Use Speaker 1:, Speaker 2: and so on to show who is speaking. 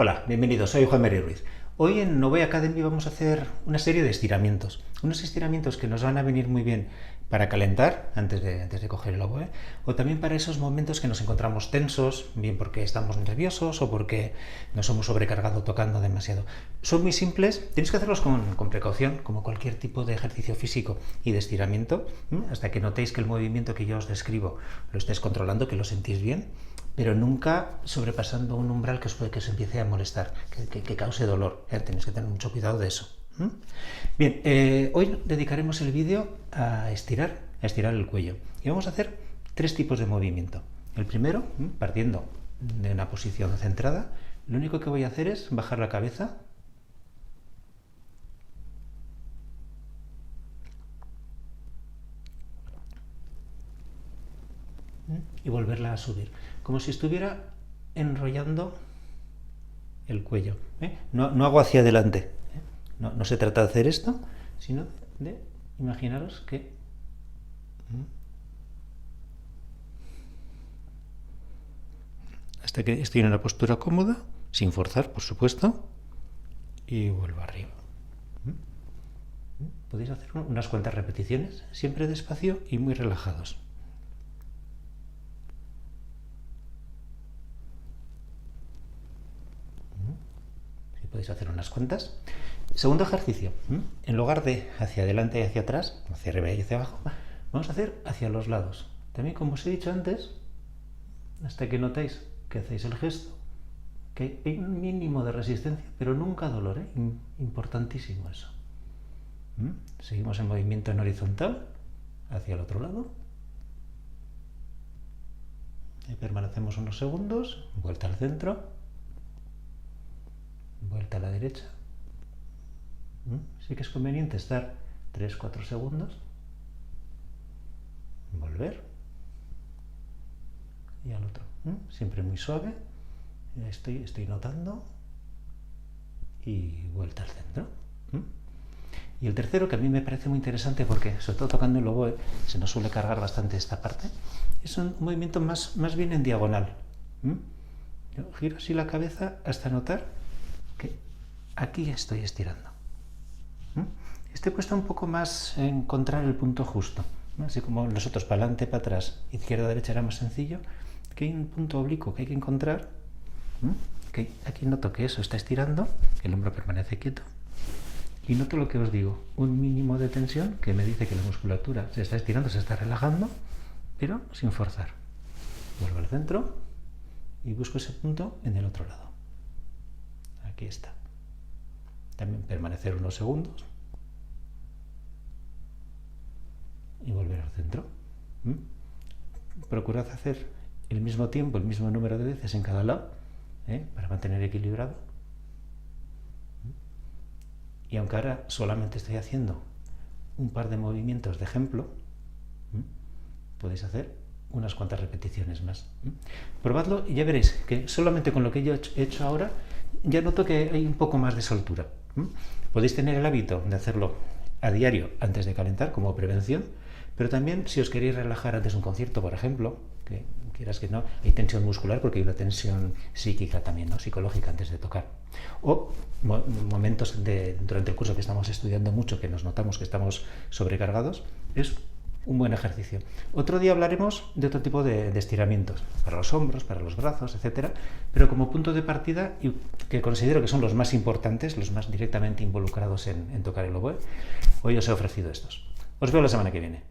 Speaker 1: Hola, bienvenidos, soy Juan Mary Ruiz. Hoy en Novoy Academy vamos a hacer una serie de estiramientos. Unos estiramientos que nos van a venir muy bien para calentar antes de coger el oboe, o también para esos momentos que nos encontramos tensos, bien porque estamos nerviosos o porque nos hemos sobrecargado tocando demasiado. Son muy simples, tienes que hacerlos con precaución, como cualquier tipo de ejercicio físico y de estiramiento, hasta que notéis que el movimiento que yo os describo lo estés controlando, que lo sentís bien, pero nunca sobrepasando un umbral que os empiece a molestar, que cause dolor. Tenéis que tener mucho cuidado de eso. Bien, hoy dedicaremos el vídeo a estirar el cuello. Y vamos a hacer tres tipos de movimiento. El primero, partiendo de una posición centrada, lo único que voy a hacer es bajar la cabeza y volverla a subir, como si estuviera enrollando el cuello. No hago hacia adelante. No se trata de hacer esto, sino de imaginaros que hasta que estoy en una postura cómoda, sin forzar, por supuesto, y vuelvo arriba. Podéis hacer unas cuantas repeticiones, siempre despacio y muy relajados. Podéis hacer unas cuantas. Segundo ejercicio, en lugar de hacia adelante y hacia atrás, hacia arriba y hacia abajo, vamos a hacer hacia los lados. También, como os he dicho antes, hasta que notéis que hacéis el gesto, que hay un mínimo de resistencia, pero nunca dolor, importantísimo eso. Seguimos el movimiento en horizontal, hacia el otro lado. Y permanecemos unos segundos, vuelta al centro. Vuelta a la derecha. Sí que es conveniente estar 3-4 segundos. Volver. Y al otro. Siempre muy suave. Estoy notando. Y vuelta al centro. Y el tercero, que a mí me parece muy interesante porque, sobre todo tocando el oboe, se nos suele cargar bastante esta parte, es un movimiento más bien en diagonal. Yo giro así la cabeza hasta notar que aquí estoy estirando. Este cuesta un poco más encontrar el punto justo, así como los otros para adelante, para atrás, izquierda, derecha era más sencillo, que hay un punto oblicuo que hay que encontrar, que aquí noto que eso está estirando, el hombro permanece quieto, y noto lo que os digo, un mínimo de tensión que me dice que la musculatura se está estirando, se está relajando, pero sin forzar. Vuelvo al centro y busco ese punto en el otro lado. Aquí está. También permanecer unos segundos y volver al centro. Procurad hacer el mismo tiempo, el mismo número de veces en cada lado, para mantener equilibrado. Y aunque ahora solamente estoy haciendo un par de movimientos de ejemplo, podéis hacer unas cuantas repeticiones más. Probadlo y ya veréis que solamente con lo que yo he hecho ahora ya noto que hay un poco más de soltura. Podéis tener el hábito de hacerlo a diario antes de calentar como prevención, pero también si os queréis relajar antes de un concierto, por ejemplo, que quieras que no, hay tensión muscular porque hay una tensión psíquica también, ¿no? Psicológica antes de tocar. O momentos durante el curso que estamos estudiando mucho, que nos notamos que estamos sobrecargados, es un buen ejercicio. Otro día hablaremos de otro tipo de estiramientos, para los hombros, para los brazos, etcétera, pero como punto de partida, y que considero que son los más importantes, los más directamente involucrados en tocar el oboe, hoy os he ofrecido estos. Os veo la semana que viene.